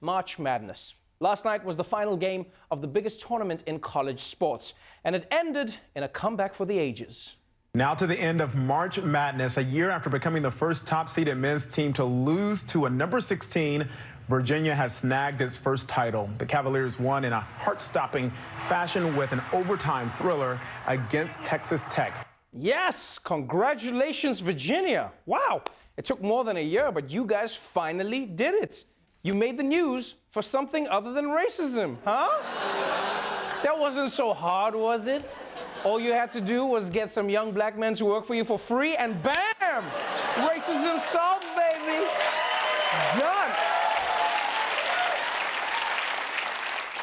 March Madness. Last night was the final game of the biggest tournament in college sports, and it ended in a comeback for the ages. Now to the end of March Madness, a year after becoming the first top-seeded men's team to lose to a number 16, Virginia has snagged its first title. The Cavaliers won in a heart-stopping fashion with an overtime thriller against Texas Tech. Yes, congratulations, Virginia. Wow, it took more than a year, but you guys finally did it. You made the news for something other than racism, huh? That wasn't so hard, was it? All you had to do was get some young black men to work for you for free, and bam! Racism solved, baby. Done.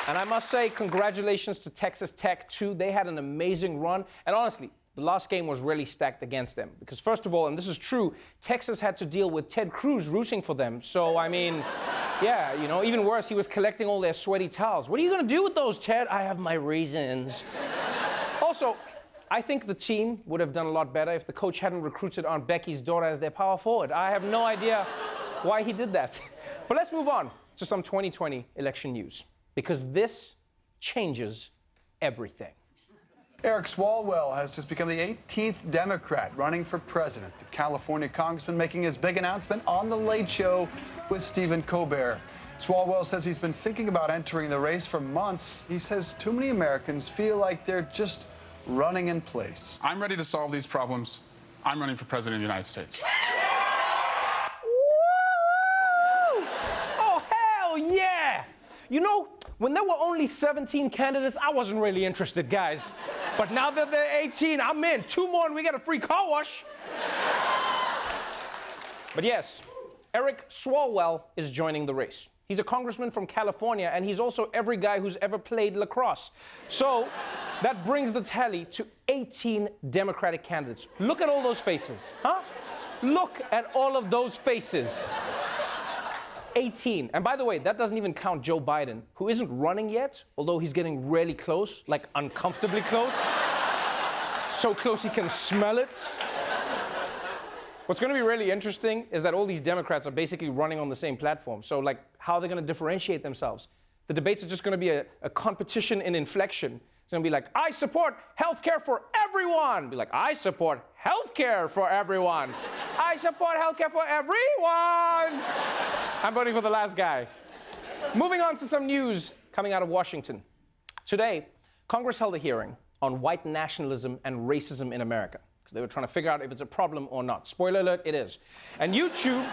And I must say, congratulations to Texas Tech, too. They had an amazing run. And honestly, the last game was really stacked against them. Because first of all, and this is true, Texas had to deal with Ted Cruz rooting for them. So, I mean, yeah, you know, even worse, he was collecting all their sweaty towels. What are you going to do with those, Ted? I have my reasons. Also, I think the team would have done a lot better if the coach hadn't recruited Aunt Becky's daughter as their power forward. I have no idea why he did that. But let's move on to some 2020 election news, because this changes everything. Eric Swalwell has just become the 18th Democrat running for president. The California congressman making his big announcement on The Late Show with Stephen Colbert. Swalwell says he's been thinking about entering the race for months. He says too many Americans feel like they're just running in place. I'm ready to solve these problems. I'm running for president of the United States. Woo! Oh, hell yeah! You know, when there were only 17 candidates, I wasn't really interested, guys. But now that they're 18, I'm in. 2 more and we get a free car wash. But yes, Eric Swalwell is joining the race. He's a congressman from California, and he's also every guy who's ever played lacrosse. So that brings the tally to 18 Democratic candidates. Look at all those faces, huh? Look at all of those faces. 18. And by the way, that doesn't even count Joe Biden, who isn't running yet, although he's getting really close, like uncomfortably close. So close he can smell it. What's going to be really interesting is that all these Democrats are basically running on the same platform. So, like, how are they going to differentiate themselves? The debates are just going to be a competition in inflection. It's going to be like, I support healthcare for everyone. Be like, I support healthcare for everyone. I support healthcare for everyone. I'm voting for the last guy. Moving on to some news coming out of Washington. Today, Congress held a hearing on white nationalism and racism in America. They were trying to figure out if it's a problem or not. Spoiler alert, it is. And YouTube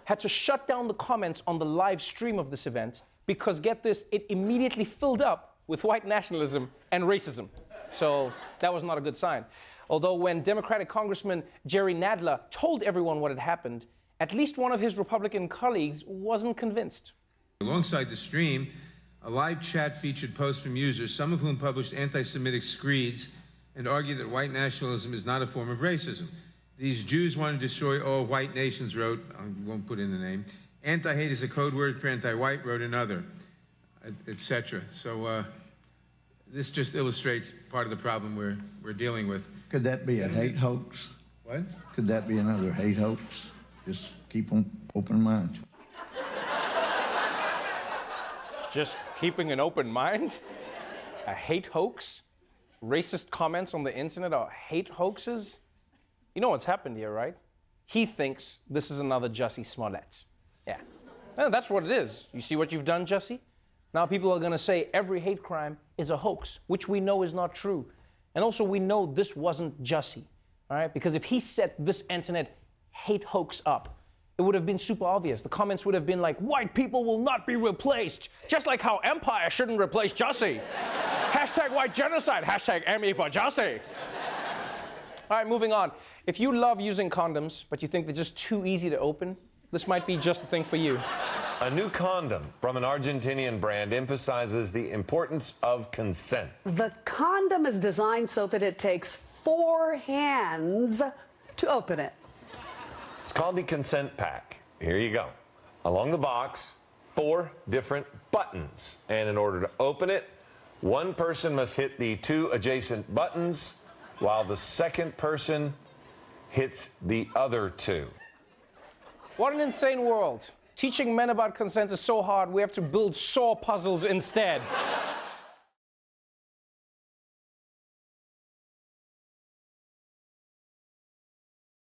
had to shut down the comments on the live stream of this event because, get this, it immediately filled up with white nationalism and racism. So that was not a good sign. Although when Democratic Congressman Jerry Nadler told everyone what had happened, at least one of his Republican colleagues wasn't convinced. Alongside the stream, a live chat featured posts from users, some of whom published anti-Semitic screeds and argued that white nationalism is not a form of racism. These Jews want to destroy all white nations, wrote, I won't put in the name. Anti-hate is a code word for anti-white, wrote another, etc. So this just illustrates part of the problem we're dealing with. Could that be a hate hoax? What? Could that be another hate hoax? Just keep an open mind. Just keeping an open mind? A hate hoax? Racist comments on the internet are hate hoaxes? You know what's happened here, right? He thinks this is another Jussie Smollett. Yeah. And that's what it is. You see what you've done, Jussie? Now people are going to say every hate crime is a hoax, which we know is not true. And also we know this wasn't Jussie, all right? Because if he set this internet hate hoax up, it would have been super obvious. The comments would have been like, white people will not be replaced, just like how Empire shouldn't replace Jussie. Hashtag white genocide, hashtag ME for Jussie. All right, moving on. If you love using condoms, but you think they're just too easy to open, this might be just the thing for you. A new condom from an Argentinian brand emphasizes the importance of consent. The condom is designed so that it takes 4 hands to open it. It's called the consent pack. Here you go. Along the box, 4 different buttons. And in order to open it, one person must hit the 2 adjacent buttons while the second person hits the other 2. What an insane world. Teaching men about consent is so hard, we have to build saw puzzles instead.